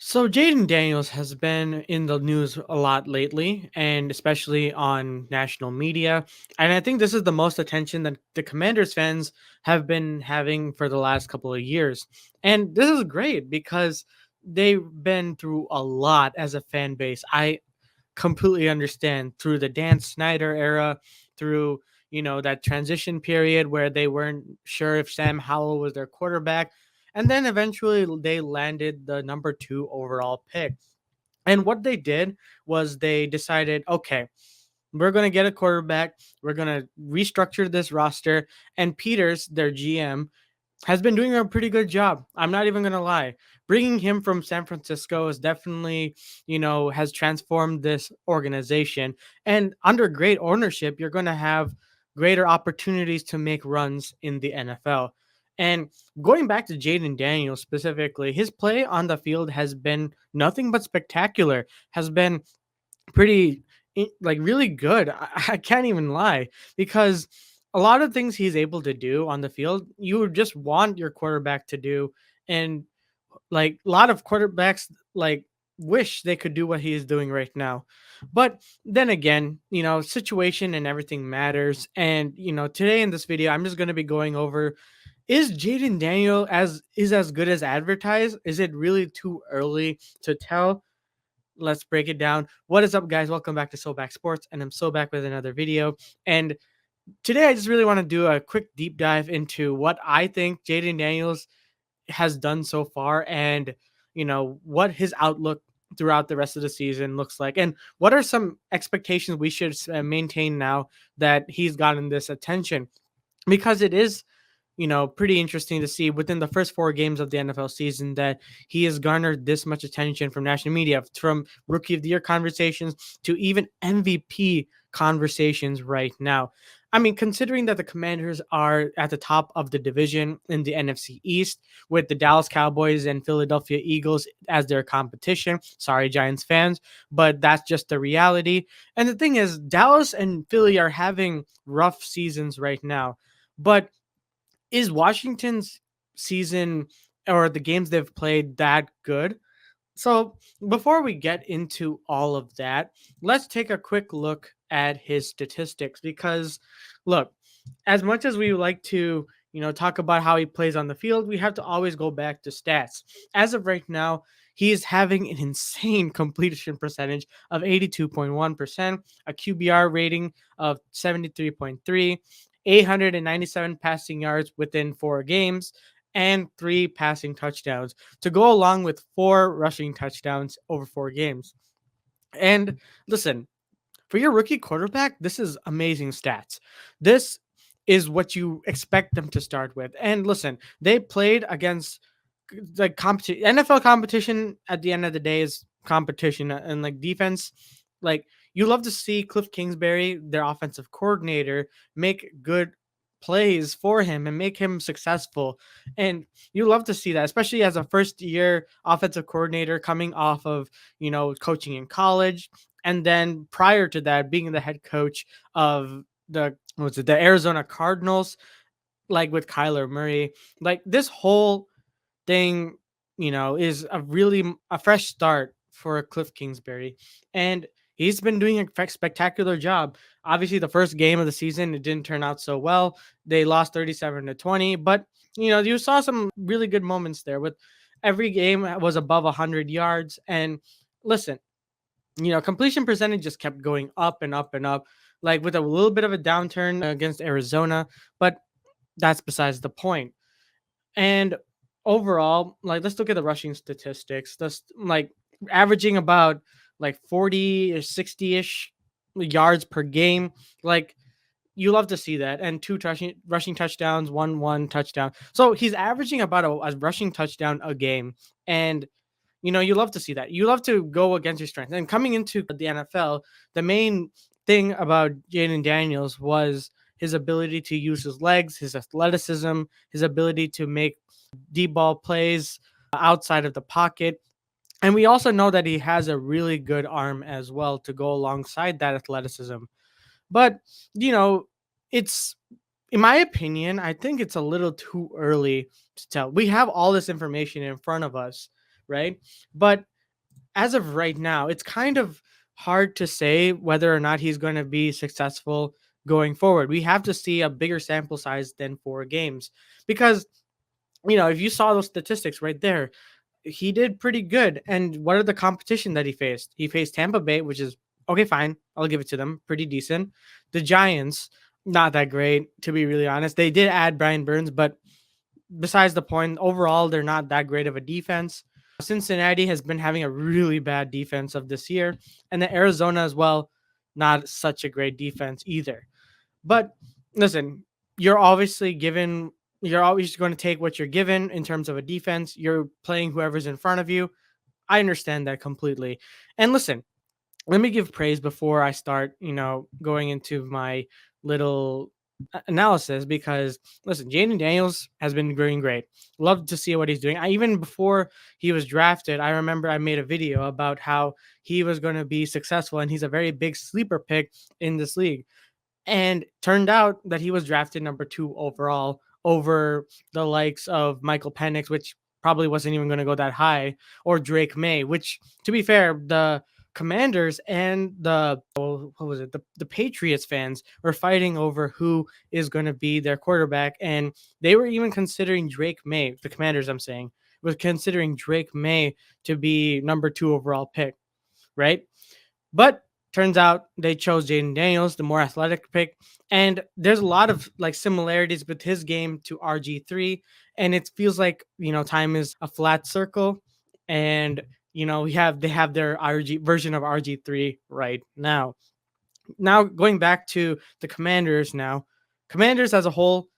So Jayden Daniels has been in the news a lot lately, and especially on national media. And I think this is the most attention that the Commanders fans have been having for the last couple of years. And this is great because they've been through a lot as a fan base. I completely understand through the Dan Snyder era, through that transition period where they weren't sure if Sam Howell was their quarterback, and then eventually they landed the number 2 overall pick. And what they did was they decided, okay, we're going to get a quarterback, we're going to restructure this roster, and Peters, their GM, has been doing a pretty good job. I'm not even going to lie. Bringing him from San Francisco is definitely, has transformed this organization. And under great ownership, you're going to have greater opportunities to make runs in the NFL. And going back to Jayden Daniels specifically, his play on the field has been nothing but spectacular, has been pretty like really good. I can't even lie because a lot of things he's able to do on the field, you would just want your quarterback to do. And like a lot of quarterbacks like wish they could do what he is doing right now. But then again, situation and everything matters. And today in this video, I'm just going to be going over, is Jaden Daniel as good as advertised? Is it really too early to tell? Let's break it down. What is up, guys? Welcome back to So Back Sports, and I'm so back with another video. And today, I just really want to do a quick deep dive into what I think Jayden Daniels has done so far, and what his outlook throughout the rest of the season looks like, and what are some expectations we should maintain now that he's gotten this attention, because it is pretty interesting to see within the first 4 games of the NFL season that he has garnered this much attention from national media, from rookie of the year conversations to even MVP conversations right now. I mean, considering that the Commanders are at the top of the division in the NFC East with the Dallas Cowboys and Philadelphia Eagles as their competition. Sorry, Giants fans, but that's just the reality. And the thing is, Dallas and Philly are having rough seasons right now. But is Washington's season or the games they've played that good? So, before we get into all of that, let's take a quick look at his statistics because look, as much as we like to, talk about how he plays on the field, we have to always go back to stats. As of right now, he is having an insane completion percentage of 82.1%, a QBR rating of 73.3, 897 passing yards within 4 games, and 3 passing touchdowns to go along with 4 rushing touchdowns over 4 games. And listen, for your rookie quarterback, this is amazing stats. This is what you expect them to start with. And listen, they played against the competition. NFL competition at the end of the day is competition, and like defense, like you love to see Cliff Kingsbury, their offensive coordinator, make good plays for him and make him successful. And you love to see that, especially as a first year offensive coordinator coming off of, coaching in college. And then prior to that, being the head coach of the Arizona Cardinals, like with Kyler Murray. Like this whole thing, is a fresh start for Cliff Kingsbury, and he's been doing a spectacular job. Obviously, the first game of the season it didn't turn out so well. They lost 37-20, but you saw some really good moments there. With every game was above 100 yards, and listen, completion percentage just kept going up and up and up, like with a little bit of a downturn against Arizona, but that's besides the point. And overall, like let's look at the rushing statistics. That's like averaging about like 40 or 60-ish yards per game. Like you love to see that. And 2 rushing touchdowns, one touchdown. So he's averaging about a rushing touchdown a game. And you love to see that. You love to go against your strength. And coming into the NFL, the main thing about Jayden Daniels was his ability to use his legs, his athleticism, his ability to make deep ball plays outside of the pocket. And we also know that he has a really good arm as well to go alongside that athleticism. But, you know, it's, in my opinion, I think it's a little too early to tell. We have all this information in front of us, right? But as of right now, it's kind of hard to say whether or not he's going to be successful going forward. We have to see a bigger sample size than 4 games because, if you saw those statistics right there, he did pretty good. And what are the competition that he faced? He faced Tampa Bay, which is okay, fine. I'll give it to them. Pretty decent. The Giants, not that great, to be really honest. They did add Brian Burns, but besides the point, overall, they're not that great of a defense. Cincinnati has been having a really bad defense of this year, and the Arizona as well, not such a great defense either. But listen, you're obviously given, you're always going to take what you're given in terms of a defense. You're playing whoever's in front of you. I understand that completely. And listen, let me give praise before I start, going into my little analysis because listen, Jayden Daniels has been doing great. Love to see what he's doing. Even before he was drafted, I remember I made a video about how he was going to be successful and he's a very big sleeper pick in this league. And turned out that he was drafted number 2 overall over the likes of Michael Penix, which probably wasn't even going to go that high, or Drake May, which, to be fair, the Commanders and what was it? The Patriots fans were fighting over who is going to be their quarterback. And they were even considering Drake May, the Commanders, I'm saying, was considering Drake May to be number 2 overall pick, right? But turns out they chose Jayden Daniels, the more athletic pick. And there's a lot of like similarities with his game to RG3. And it feels like, time is a flat circle. And, they have their RG version of RG3 right now. Now going back to the Commanders now. Commanders as a whole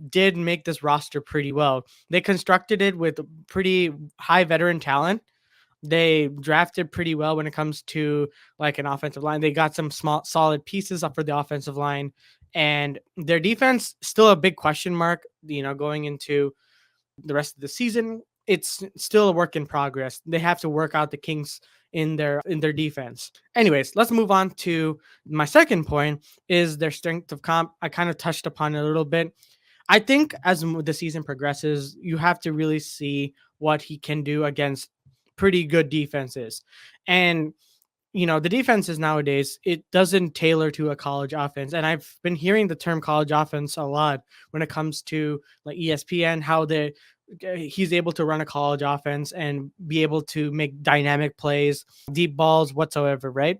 did make this roster pretty well. They constructed it with pretty high veteran talent. They drafted pretty well when it comes to like an offensive line. They got some small solid pieces up for the offensive line, and their defense still a big question mark, going into the rest of the season. It's still a work in progress. They have to work out the kinks in their defense. Anyways, let's move on to my second point is their strength of comp. I kind of touched upon it a little bit. I think as the season progresses, you have to really see what he can do against pretty good defenses. And the defenses nowadays, it doesn't tailor to a college offense. And I've been hearing the term college offense a lot when it comes to like ESPN, how he's able to run a college offense and be able to make dynamic plays, deep balls whatsoever, right?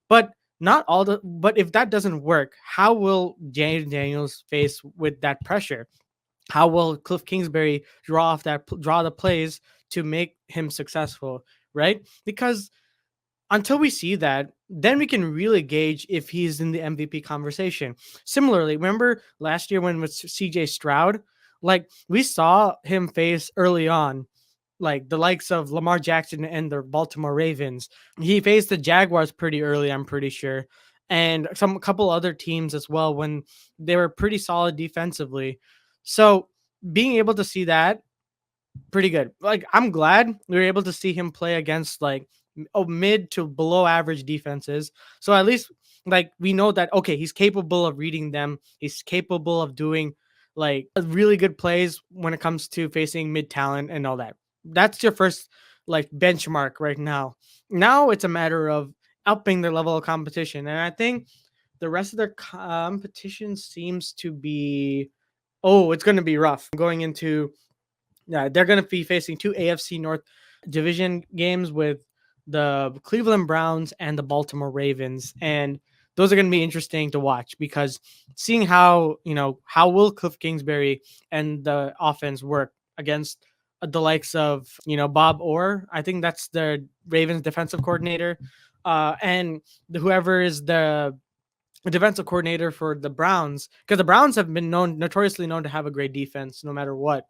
But not all the but if that doesn't work, how will Jayden Daniels face with that pressure? How will Cliff Kingsbury draw the plays to make him successful, right? Because until we see that, then we can really gauge if he's in the MVP conversation. Similarly, remember last year when with CJ Stroud, like we saw him face early on, like the likes of Lamar Jackson and the Baltimore Ravens. He faced the Jaguars pretty early, I'm pretty sure, and a couple other teams as well when they were pretty solid defensively. So being able to see that pretty good. Like I'm glad we were able to see him play against like mid to below average defenses. So at least like we know that okay, he's capable of reading them. He's capable of doing like really good plays when it comes to facing mid talent and all that. That's your first like benchmark right now. Now it's a matter of upping their level of competition, and I think the rest of their competition seems to be it's going to be rough going into yeah, they're going to be facing 2 AFC North division games with the Cleveland Browns and the Baltimore Ravens. And those are going to be interesting to watch because seeing how will Cliff Kingsbury and the offense work against the likes of, Bob Orr. I think that's the Ravens defensive coordinator. And whoever is the defensive coordinator for the Browns, because the Browns have been notoriously known to have a great defense no matter what.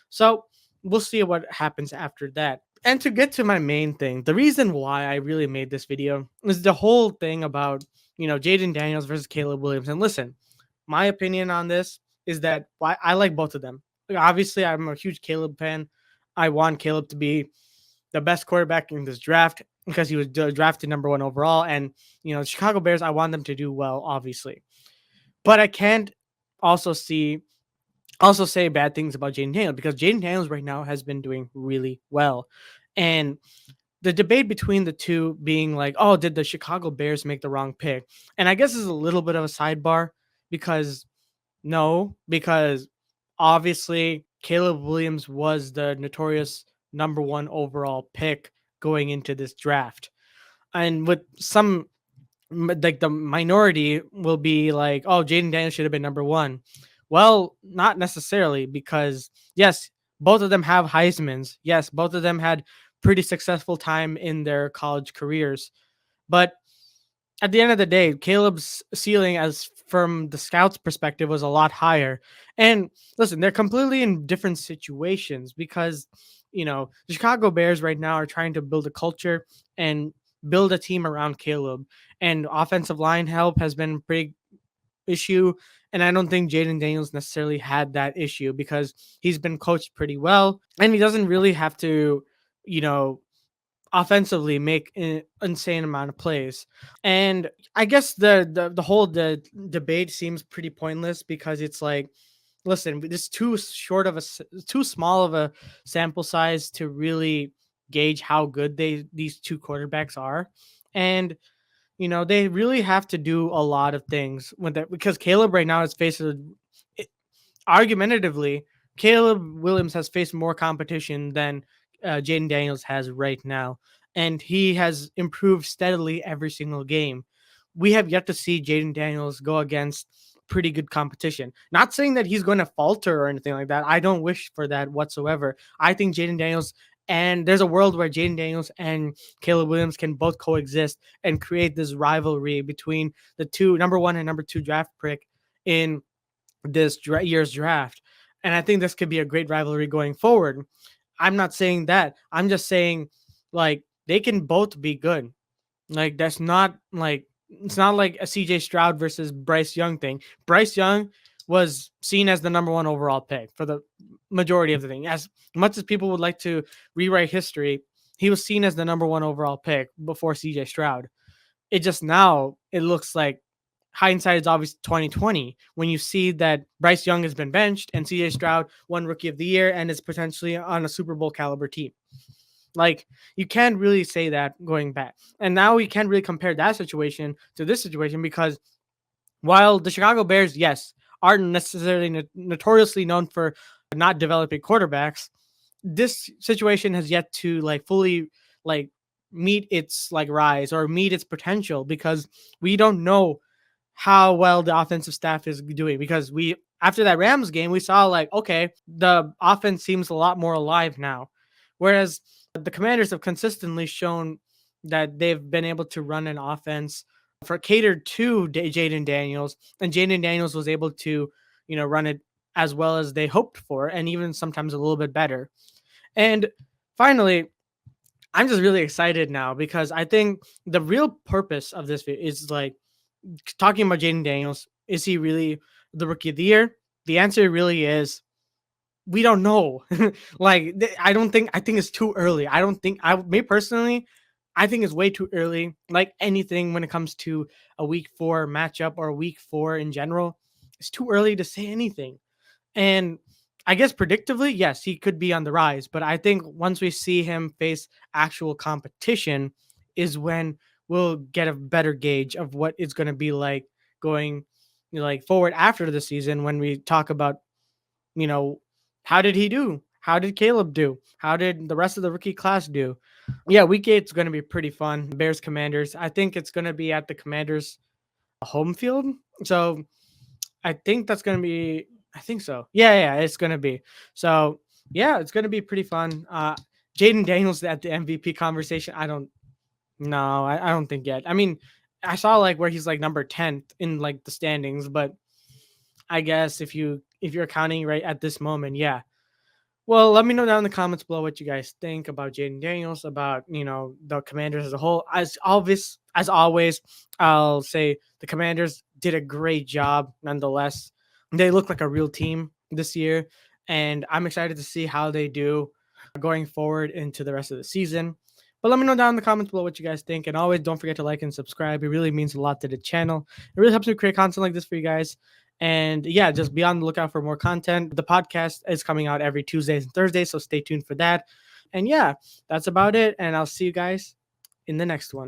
So we'll see what happens after that. And to get to my main thing, the reason why I really made this video is the whole thing about, Jayden Daniels versus Caleb Williams. And listen, my opinion on this is that why I like both of them. Like, obviously, I'm a huge Caleb fan. I want Caleb to be the best quarterback in this draft because he was drafted number 1 overall. And, the Chicago Bears, I want them to do well, obviously. But I can't also say bad things about Jayden Daniels because Jayden Daniels right now has been doing really well. And the debate between the two being like, oh, did the Chicago Bears make the wrong pick? And I guess this is a little bit of a sidebar because no, because obviously Caleb Williams was the notorious number one overall pick going into this draft. And with some like the minority will be like, oh, Jayden Daniels should have been number one. Well, not necessarily because yes, both of them have Heisman's. Yes, both of them had pretty successful time in their college careers. But at the end of the day, Caleb's ceiling, as from the scouts' perspective, was a lot higher. And listen, they're completely in different situations because, the Chicago Bears right now are trying to build a culture and build a team around Caleb. And offensive line help has been a big issue. And I don't think Jayden Daniels necessarily had that issue because he's been coached pretty well and he doesn't really have to, you know, offensively make an insane amount of plays. And I guess the whole debate seems pretty pointless because it's like, listen, this too small of a sample size to really gauge how good these two quarterbacks are. And they really have to do a lot of things with that because Caleb right now is facing argumentatively, Caleb Williams has faced more competition than Jayden Daniels has right now, and he has improved steadily every single game. We have yet to see Jayden Daniels go against pretty good competition. Not saying that he's going to falter or anything like that. I don't wish for that whatsoever. I think Jayden Daniels and there's a world where Jayden Daniels and Caleb Williams can both coexist and create this rivalry between the two number one and number two draft pick in this year's draft. And I think this could be a great rivalry going forward. I'm not saying that. I'm just saying like they can both be good. Like that's not like it's not like a CJ Stroud versus Bryce Young thing. Bryce Young was seen as the number one overall pick for the majority of the thing. As much as people would like to rewrite history, he was seen as the number one overall pick before CJ Stroud. It just now it looks like hindsight is obviously 2020 when you see that Bryce Young has been benched and CJ Stroud won Rookie of the Year and is potentially on a Super Bowl caliber team. Like you can't really say that going back. And now we can't really compare that situation to this situation because while the Chicago Bears, yes, aren't necessarily notoriously known for not developing quarterbacks, this situation has yet to like fully like meet its like rise or meet its potential because we don't know how well the offensive staff is doing because we after that Rams game we saw like okay the offense seems a lot more alive now, whereas the Commanders have consistently shown that they've been able to run an offense for catered to Jayden Daniels, and Jayden Daniels was able to run it as well as they hoped for, and even sometimes a little bit better. And finally, I'm just really excited now because I think the real purpose of this video is like talking about Jayden Daniels. Is he really the Rookie of the Year? The answer really is we don't know. I think it's too early. I don't think me personally, I think it's way too early. Like anything when it comes to a week 4 matchup or a week 4 in general, it's too early to say anything. And I guess predictively, yes, he could be on the rise. But I think once we see him face actual competition, is when we'll get a better gauge of what it's going to be like going like forward after the season when we talk about, you know, how did he do? How did Caleb do? How did the rest of the rookie class do? Yeah, week 8 is going to be pretty fun. Bears Commanders. I think it's going to be at the Commanders home field. So I think that's gonna be. I think so. Yeah, it's gonna be. So yeah, it's gonna be pretty fun. Jayden Daniels at the MVP conversation. I don't. No, I don't think yet. I mean, I saw like where he's like number 10th in like the standings, but I guess if you're counting right at this moment, yeah. Well, let me know down in the comments below what you guys think about Jayden Daniels, about the Commanders as a whole. As always, I'll say the Commanders did a great job nonetheless. They look like a real team this year, and I'm excited to see how they do going forward into the rest of the season. But let me know down in the comments below what you guys think, and always don't forget to like and subscribe. It really means a lot to the channel. It really helps me create content like this for you guys. And yeah, just be on the lookout for more content. The podcast is coming out every Tuesdays and Thursdays, so stay tuned for that. And yeah, that's about it. And I'll see you guys in the next one.